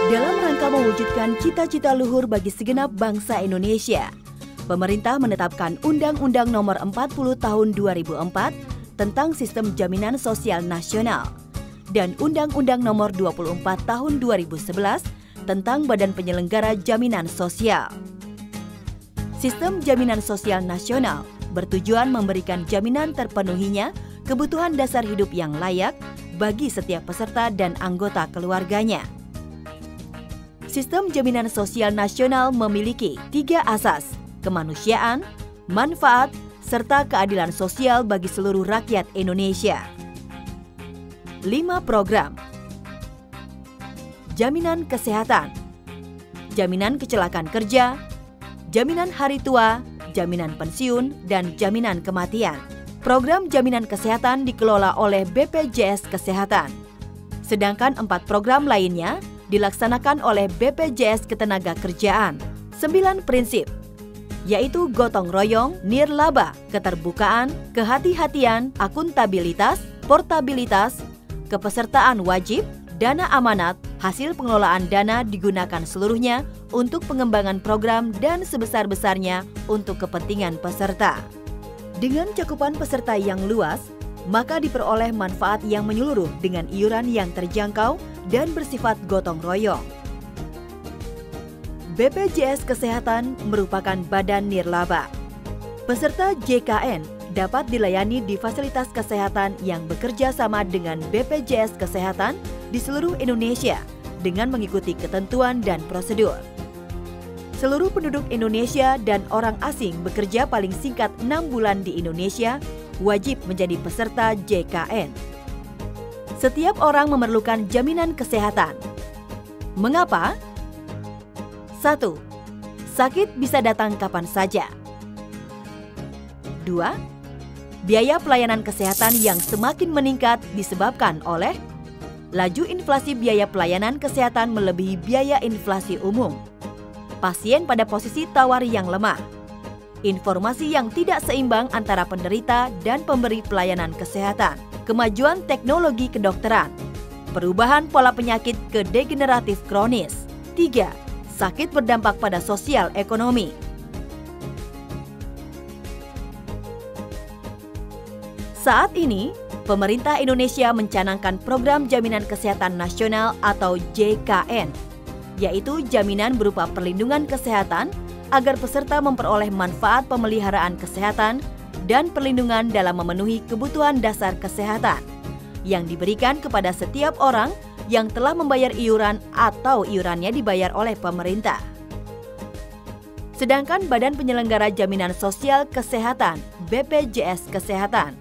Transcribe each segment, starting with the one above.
Dalam rangka mewujudkan cita-cita luhur bagi segenap bangsa Indonesia, pemerintah menetapkan Undang-Undang Nomor 40 Tahun 2004 tentang Sistem Jaminan Sosial Nasional dan Undang-Undang Nomor 24 Tahun 2011 tentang Badan Penyelenggara Jaminan Sosial. Sistem Jaminan Sosial Nasional bertujuan memberikan jaminan terpenuhinya kebutuhan dasar hidup yang layak bagi setiap peserta dan anggota keluarganya. Sistem Jaminan Sosial Nasional memiliki 3 asas: kemanusiaan, manfaat, serta keadilan sosial bagi seluruh rakyat Indonesia. 5 program: jaminan kesehatan, jaminan kecelakaan kerja, jaminan hari tua, jaminan pensiun, dan jaminan kematian. Program jaminan kesehatan dikelola oleh BPJS Kesehatan, sedangkan 4 program lainnya dilaksanakan oleh BPJS Ketenagakerjaan. 9 prinsip, yaitu gotong royong, nirlaba, keterbukaan, kehati-hatian, akuntabilitas, portabilitas, kepesertaan wajib, dana amanat, hasil pengelolaan dana digunakan seluruhnya untuk pengembangan program dan sebesar-besarnya untuk kepentingan peserta. Dengan cakupan peserta yang luas, maka diperoleh manfaat yang menyeluruh dengan iuran yang terjangkau dan bersifat gotong royong. BPJS Kesehatan merupakan badan nirlaba. Peserta JKN dapat dilayani di fasilitas kesehatan yang bekerja sama dengan BPJS Kesehatan di seluruh Indonesia dengan mengikuti ketentuan dan prosedur. Seluruh penduduk Indonesia dan orang asing bekerja paling singkat 6 bulan di Indonesia wajib menjadi peserta JKN. Setiap orang memerlukan jaminan kesehatan. Mengapa? 1. Sakit bisa datang kapan saja. 2. Biaya pelayanan kesehatan yang semakin meningkat disebabkan oleh laju inflasi biaya pelayanan kesehatan melebihi biaya inflasi umum. Pasien pada posisi tawar yang lemah. Informasi yang tidak seimbang antara penderita dan pemberi pelayanan kesehatan. Kemajuan teknologi kedokteran. Perubahan pola penyakit ke degeneratif kronis. 3. Sakit berdampak pada sosial ekonomi. Saat ini, pemerintah Indonesia mencanangkan Program Jaminan Kesehatan Nasional atau JKN, yaitu jaminan berupa perlindungan kesehatan agar peserta memperoleh manfaat pemeliharaan kesehatan dan perlindungan dalam memenuhi kebutuhan dasar kesehatan yang diberikan kepada setiap orang yang telah membayar iuran atau iurannya dibayar oleh pemerintah. Sedangkan Badan Penyelenggara Jaminan Sosial Kesehatan (BPJS Kesehatan)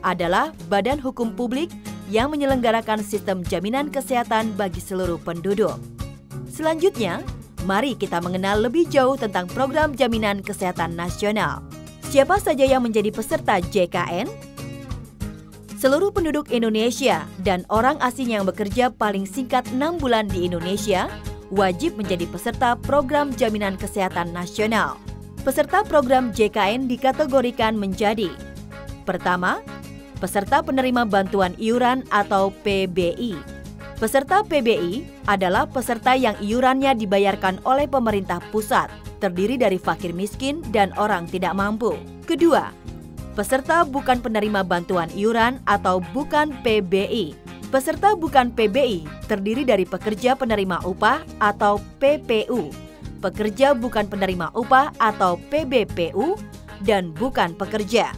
adalah badan hukum publik yang menyelenggarakan sistem jaminan kesehatan bagi seluruh penduduk. Selanjutnya, mari kita mengenal lebih jauh tentang Program Jaminan Kesehatan Nasional. Siapa saja yang menjadi peserta JKN? Seluruh penduduk Indonesia dan orang asing yang bekerja paling singkat 6 bulan di Indonesia wajib menjadi peserta Program Jaminan Kesehatan Nasional. Peserta program JKN dikategorikan menjadi: pertama, peserta penerima bantuan iuran atau PBI. Peserta PBI adalah peserta yang iurannya dibayarkan oleh pemerintah pusat, terdiri dari fakir miskin dan orang tidak mampu. Kedua, peserta bukan penerima bantuan iuran atau bukan PBI. Peserta bukan PBI terdiri dari pekerja penerima upah atau PPU, pekerja bukan penerima upah atau PBPU, dan bukan pekerja.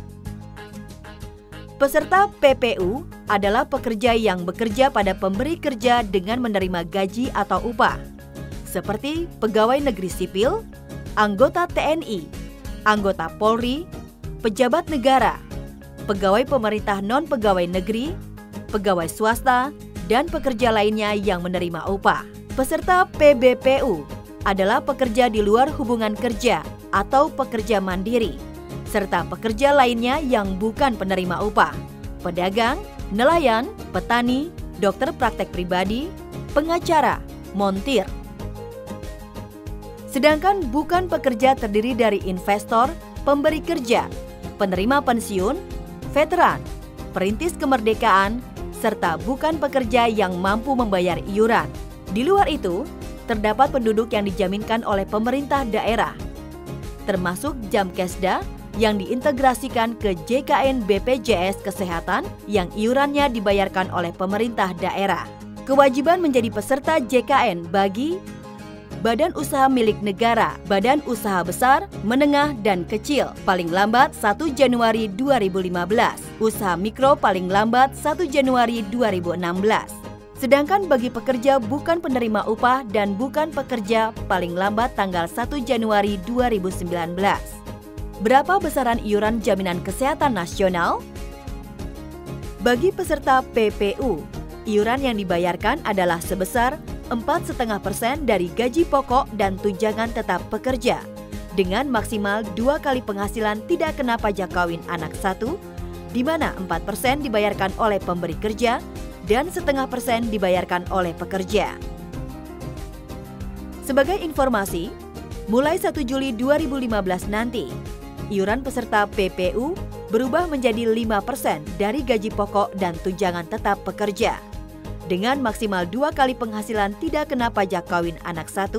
Peserta PPU adalah pekerja yang bekerja pada pemberi kerja dengan menerima gaji atau upah, seperti pegawai negeri sipil, anggota TNI, anggota Polri, pejabat negara, pegawai pemerintah non-pegawai negeri, pegawai swasta, dan pekerja lainnya yang menerima upah. Peserta PBPU adalah pekerja di luar hubungan kerja atau pekerja mandiri, serta pekerja lainnya yang bukan penerima upah, pedagang, nelayan, petani, dokter praktek pribadi, pengacara, montir. Sedangkan bukan pekerja terdiri dari investor, pemberi kerja, penerima pensiun, veteran, perintis kemerdekaan, serta bukan pekerja yang mampu membayar iuran. Di luar itu, terdapat penduduk yang dijaminkan oleh pemerintah daerah, termasuk Jamkesda yang diintegrasikan ke JKN BPJS Kesehatan yang iurannya dibayarkan oleh pemerintah daerah. Kewajiban menjadi peserta JKN bagi badan usaha milik negara, badan usaha besar, menengah, dan kecil paling lambat 1 Januari 2015, usaha mikro paling lambat 1 Januari 2016. Sedangkan bagi pekerja bukan penerima upah dan bukan pekerja paling lambat tanggal 1 Januari 2019. Berapa besaran iuran jaminan kesehatan nasional? Bagi peserta PPU, iuran yang dibayarkan adalah sebesar 4,5% dari gaji pokok dan tunjangan tetap pekerja, dengan maksimal 2 kali penghasilan tidak kena pajak kawin anak 1, di mana 4% dibayarkan oleh pemberi kerja dan 0,5% dibayarkan oleh pekerja. Sebagai informasi, mulai 1 Juli 2015 nanti, iuran peserta PPU berubah menjadi 5% dari gaji pokok dan tunjangan tetap pekerja, dengan maksimal 2 kali penghasilan tidak kena pajak kawin anak 1,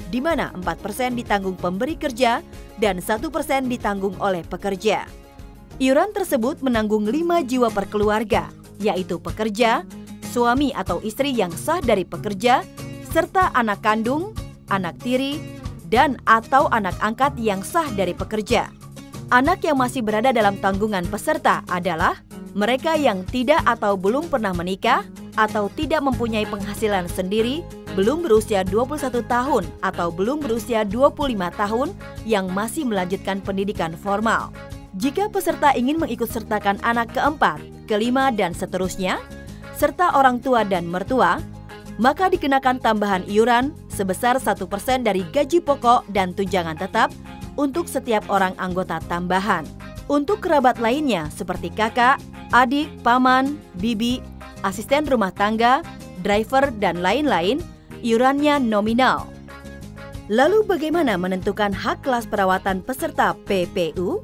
di mana 4% ditanggung pemberi kerja dan 1% ditanggung oleh pekerja. Iuran tersebut menanggung 5 jiwa per keluarga, yaitu pekerja, suami atau istri yang sah dari pekerja, serta anak kandung, anak tiri, dan atau anak angkat yang sah dari pekerja. Anak yang masih berada dalam tanggungan peserta adalah mereka yang tidak atau belum pernah menikah atau tidak mempunyai penghasilan sendiri, belum berusia 21 tahun atau belum berusia 25 tahun yang masih melanjutkan pendidikan formal. Jika peserta ingin mengikutsertakan anak keempat, kelima, dan seterusnya, serta orang tua dan mertua, maka dikenakan tambahan iuran sebesar 1% dari gaji pokok dan tunjangan tetap untuk setiap orang anggota tambahan. Untuk kerabat lainnya seperti kakak, adik, paman, bibi, asisten rumah tangga, driver, dan lain-lain, iurannya nominal. Lalu bagaimana menentukan hak kelas perawatan peserta PPU?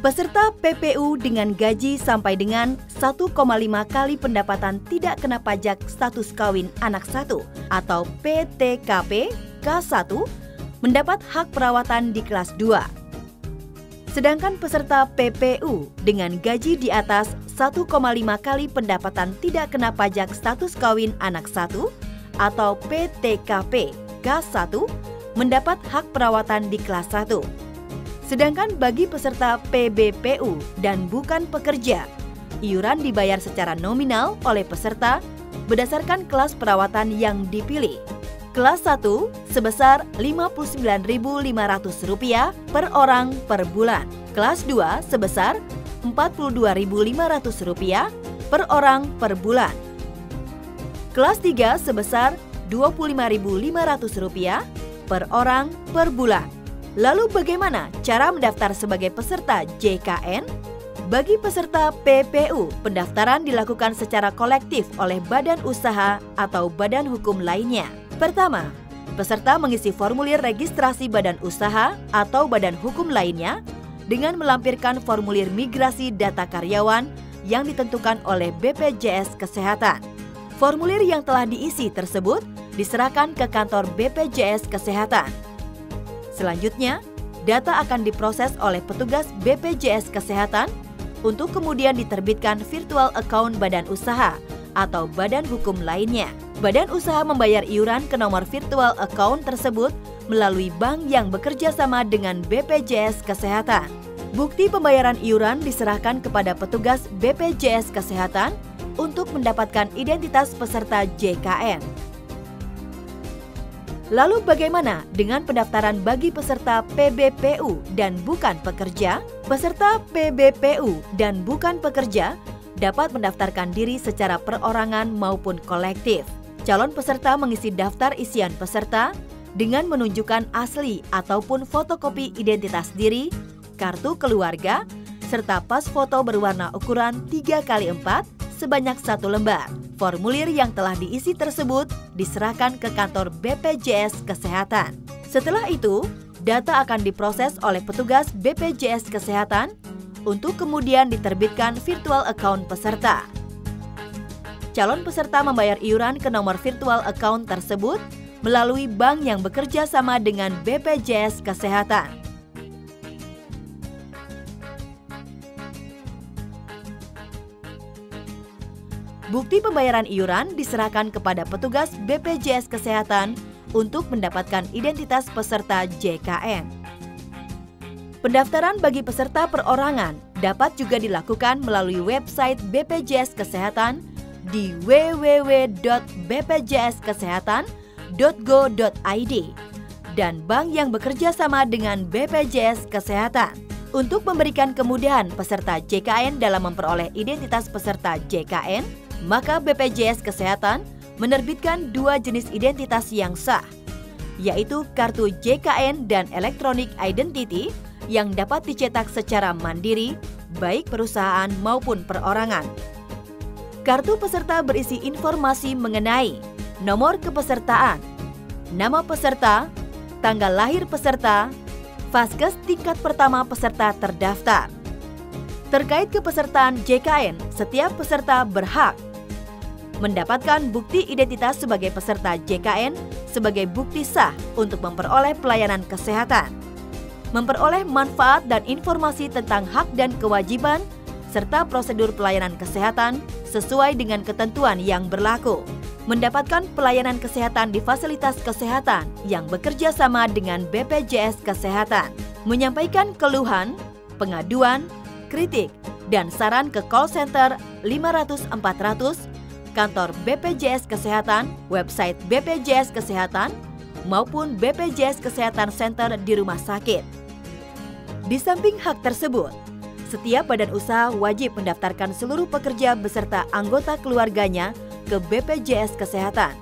Peserta PPU dengan gaji sampai dengan 1,5 kali pendapatan tidak kena pajak status kawin anak 1 atau PTKP K1 mendapat hak perawatan di kelas 2. Sedangkan peserta PPU dengan gaji di atas 1,5 kali pendapatan tidak kena pajak status kawin anak 1 atau PTKP K1 mendapat hak perawatan di kelas 1. Sedangkan bagi peserta PBPU dan bukan pekerja, iuran dibayar secara nominal oleh peserta berdasarkan kelas perawatan yang dipilih. Kelas 1 sebesar Rp59.500 per orang per bulan. Kelas 2 sebesar Rp42.500 per orang per bulan. Kelas 3 sebesar Rp25.500 per orang per bulan. Lalu bagaimana cara mendaftar sebagai peserta JKN? Bagi peserta PPU, pendaftaran dilakukan secara kolektif oleh badan usaha atau badan hukum lainnya. Pertama, peserta mengisi formulir registrasi badan usaha atau badan hukum lainnya dengan melampirkan formulir migrasi data karyawan yang ditentukan oleh BPJS Kesehatan. Formulir yang telah diisi tersebut diserahkan ke kantor BPJS Kesehatan. Selanjutnya, data akan diproses oleh petugas BPJS Kesehatan untuk kemudian diterbitkan virtual account badan usaha atau badan hukum lainnya. Badan usaha membayar iuran ke nomor virtual account tersebut melalui bank yang bekerja sama dengan BPJS Kesehatan. Bukti pembayaran iuran diserahkan kepada petugas BPJS Kesehatan untuk mendapatkan identitas peserta JKN. Lalu bagaimana dengan pendaftaran bagi peserta PBPU dan bukan pekerja? Peserta PBPU dan bukan pekerja dapat mendaftarkan diri secara perorangan maupun kolektif. Calon peserta mengisi daftar isian peserta dengan menunjukkan asli ataupun fotokopi identitas diri, kartu keluarga, serta pas foto berwarna ukuran 3x4 sebanyak 1 lembar. Formulir yang telah diisi tersebut diserahkan ke kantor BPJS Kesehatan. Setelah itu, data akan diproses oleh petugas BPJS Kesehatan untuk kemudian diterbitkan virtual account peserta. Calon peserta membayar iuran ke nomor virtual account tersebut melalui bank yang bekerja sama dengan BPJS Kesehatan. Bukti pembayaran iuran diserahkan kepada petugas BPJS Kesehatan untuk mendapatkan identitas peserta JKN. Pendaftaran bagi peserta perorangan dapat juga dilakukan melalui website BPJS Kesehatan di www.bpjskesehatan.go.id dan bank yang bekerja sama dengan BPJS Kesehatan. Untuk memberikan kemudahan peserta JKN dalam memperoleh identitas peserta JKN, maka BPJS Kesehatan menerbitkan dua jenis identitas yang sah, yaitu kartu JKN dan Electronic Identity yang dapat dicetak secara mandiri, baik perusahaan maupun perorangan. Kartu peserta berisi informasi mengenai nomor kepesertaan, nama peserta, tanggal lahir peserta, vaskes tingkat pertama peserta terdaftar. Terkait kepesertaan JKN, setiap peserta berhak mendapatkan bukti identitas sebagai peserta JKN sebagai bukti sah untuk memperoleh pelayanan kesehatan, memperoleh manfaat dan informasi tentang hak dan kewajiban, serta prosedur pelayanan kesehatan sesuai dengan ketentuan yang berlaku, mendapatkan pelayanan kesehatan di fasilitas kesehatan yang bekerja sama dengan BPJS Kesehatan, menyampaikan keluhan, pengaduan, kritik, dan saran ke call center 500 400, kantor BPJS Kesehatan, website BPJS Kesehatan, maupun BPJS Kesehatan Center di rumah sakit. Di samping hak tersebut, setiap badan usaha wajib mendaftarkan seluruh pekerja beserta anggota keluarganya ke BPJS Kesehatan,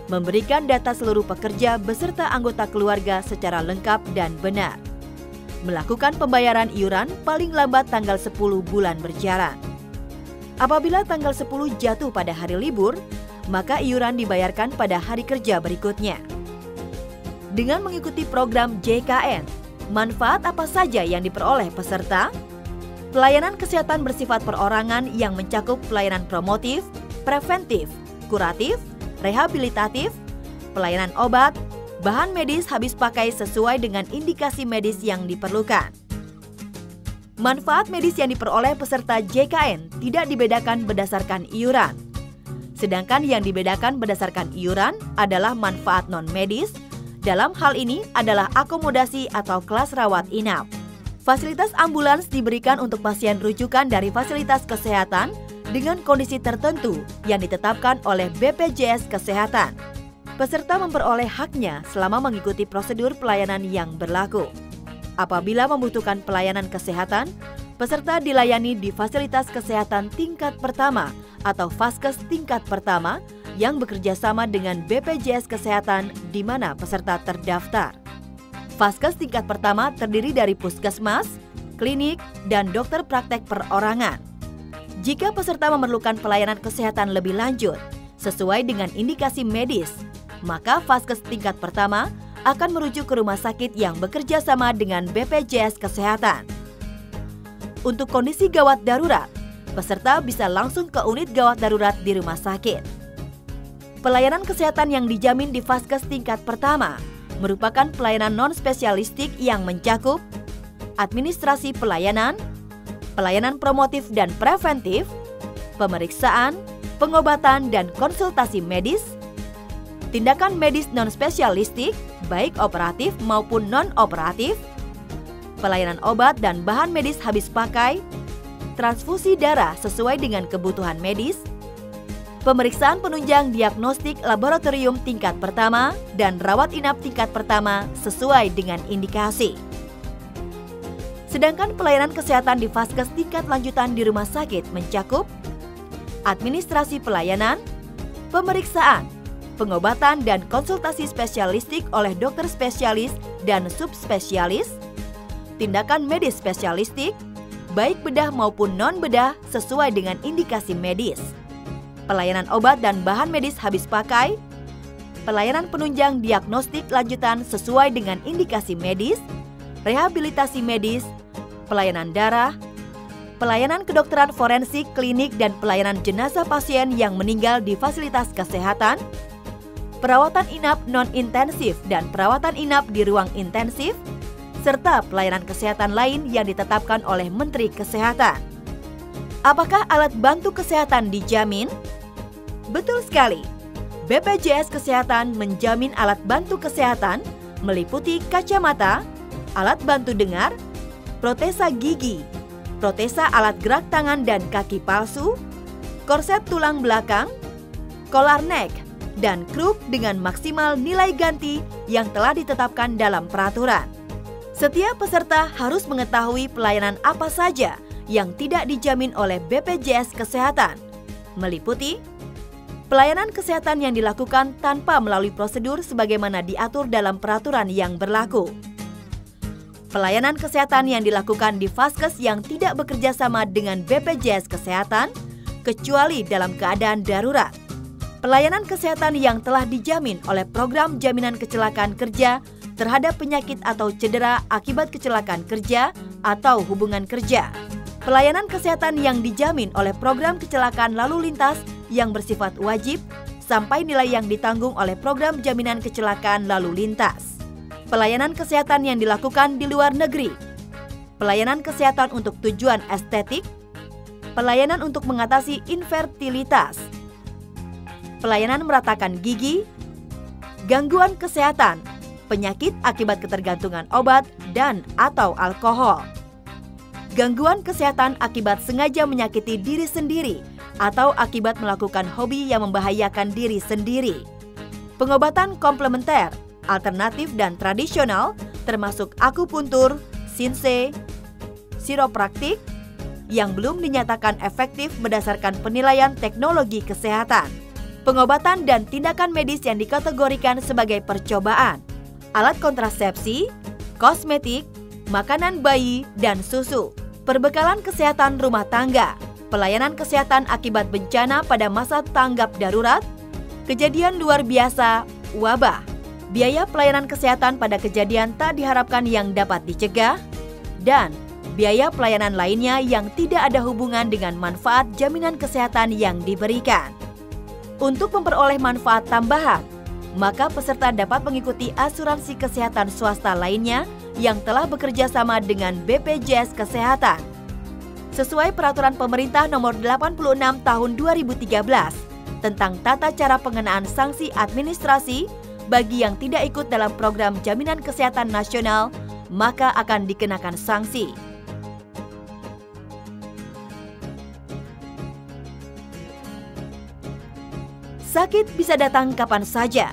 memberikan data seluruh pekerja beserta anggota keluarga secara lengkap dan benar, melakukan pembayaran iuran paling lambat tanggal 10 bulan berjalan. Apabila tanggal 10 jatuh pada hari libur, maka iuran dibayarkan pada hari kerja berikutnya. Dengan mengikuti program JKN, manfaat apa saja yang diperoleh peserta? Pelayanan kesehatan bersifat perorangan yang mencakup pelayanan promotif, preventif, kuratif, rehabilitatif, pelayanan obat, bahan medis habis pakai sesuai dengan indikasi medis yang diperlukan. Manfaat medis yang diperoleh peserta JKN tidak dibedakan berdasarkan iuran. Sedangkan yang dibedakan berdasarkan iuran adalah manfaat non-medis, dalam hal ini adalah akomodasi atau kelas rawat inap. Fasilitas ambulans diberikan untuk pasien rujukan dari fasilitas kesehatan dengan kondisi tertentu yang ditetapkan oleh BPJS Kesehatan. Peserta memperoleh haknya selama mengikuti prosedur pelayanan yang berlaku. Apabila membutuhkan pelayanan kesehatan, peserta dilayani di fasilitas kesehatan tingkat pertama atau vaskes tingkat pertama yang bekerja sama dengan BPJS Kesehatan di mana peserta terdaftar. Vaskes tingkat pertama terdiri dari puskesmas, klinik, dan dokter praktek perorangan. Jika peserta memerlukan pelayanan kesehatan lebih lanjut sesuai dengan indikasi medis, maka vaskes tingkat pertama akan merujuk ke rumah sakit yang bekerja sama dengan BPJS Kesehatan. Untuk kondisi gawat darurat, peserta bisa langsung ke unit gawat darurat di rumah sakit. Pelayanan kesehatan yang dijamin di vaskes tingkat pertama merupakan pelayanan non-spesialistik yang mencakup administrasi pelayanan, pelayanan promotif dan preventif, pemeriksaan, pengobatan dan konsultasi medis, tindakan medis non-spesialistik, baik operatif maupun non-operatif, pelayanan obat dan bahan medis habis pakai, transfusi darah sesuai dengan kebutuhan medis, pemeriksaan penunjang diagnostik laboratorium tingkat pertama, dan rawat inap tingkat pertama sesuai dengan indikasi. Sedangkan pelayanan kesehatan di vaskes tingkat lanjutan di rumah sakit mencakup administrasi pelayanan, pemeriksaan, pengobatan dan konsultasi spesialistik oleh dokter spesialis dan subspesialis, tindakan medis spesialistik, baik bedah maupun non-bedah sesuai dengan indikasi medis, pelayanan obat dan bahan medis habis pakai, pelayanan penunjang diagnostik lanjutan sesuai dengan indikasi medis, rehabilitasi medis, pelayanan darah, pelayanan kedokteran forensik klinik dan pelayanan jenazah pasien yang meninggal di fasilitas kesehatan, perawatan inap non-intensif dan perawatan inap di ruang intensif, serta pelayanan kesehatan lain yang ditetapkan oleh Menteri Kesehatan. Apakah alat bantu kesehatan dijamin? Betul sekali. BPJS Kesehatan menjamin alat bantu kesehatan meliputi kacamata, alat bantu dengar, protesa gigi, protesa alat gerak tangan dan kaki palsu, korset tulang belakang, collar neck, dan kruk dengan maksimal nilai ganti yang telah ditetapkan dalam peraturan. Setiap peserta harus mengetahui pelayanan apa saja yang tidak dijamin oleh BPJS Kesehatan, meliputi pelayanan kesehatan yang dilakukan tanpa melalui prosedur sebagaimana diatur dalam peraturan yang berlaku. Pelayanan kesehatan yang dilakukan di Vaskes yang tidak bekerja sama dengan BPJS Kesehatan, kecuali dalam keadaan darurat. Pelayanan kesehatan yang telah dijamin oleh program jaminan kecelakaan kerja terhadap penyakit atau cedera akibat kecelakaan kerja atau hubungan kerja. Pelayanan kesehatan yang dijamin oleh program kecelakaan lalu lintas yang bersifat wajib sampai nilai yang ditanggung oleh program jaminan kecelakaan lalu lintas. Pelayanan kesehatan yang dilakukan di luar negeri. Pelayanan kesehatan untuk tujuan estetik. Pelayanan untuk mengatasi infertilitas. Pelayanan meratakan gigi. Gangguan kesehatan, penyakit akibat ketergantungan obat dan atau alkohol. Gangguan kesehatan akibat sengaja menyakiti diri sendiri atau akibat melakukan hobi yang membahayakan diri sendiri. Pengobatan komplementer, alternatif dan tradisional termasuk akupuntur, sinse, chiropraktik yang belum dinyatakan efektif berdasarkan penilaian teknologi kesehatan. Pengobatan dan tindakan medis yang dikategorikan sebagai percobaan, alat kontrasepsi, kosmetik, makanan bayi, dan susu. Perbekalan kesehatan rumah tangga, pelayanan kesehatan akibat bencana pada masa tanggap darurat, kejadian luar biasa, wabah, biaya pelayanan kesehatan pada kejadian tak diharapkan yang dapat dicegah, dan biaya pelayanan lainnya yang tidak ada hubungan dengan manfaat jaminan kesehatan yang diberikan. Untuk memperoleh manfaat tambahan, maka peserta dapat mengikuti asuransi kesehatan swasta lainnya yang telah bekerja sama dengan BPJS Kesehatan. Sesuai Peraturan Pemerintah Nomor 86 Tahun 2013 tentang tata cara pengenaan sanksi administrasi bagi yang tidak ikut dalam program jaminan kesehatan nasional, maka akan dikenakan sanksi. Sakit bisa datang kapan saja.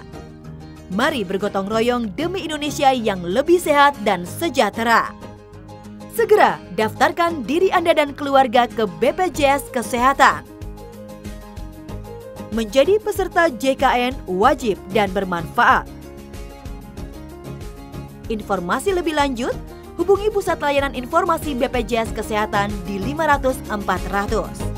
Mari bergotong royong demi Indonesia yang lebih sehat dan sejahtera. Segera daftarkan diri Anda dan keluarga ke BPJS Kesehatan. Menjadi peserta JKN wajib dan bermanfaat. Informasi lebih lanjut, hubungi Pusat Layanan Informasi BPJS Kesehatan di 500 400.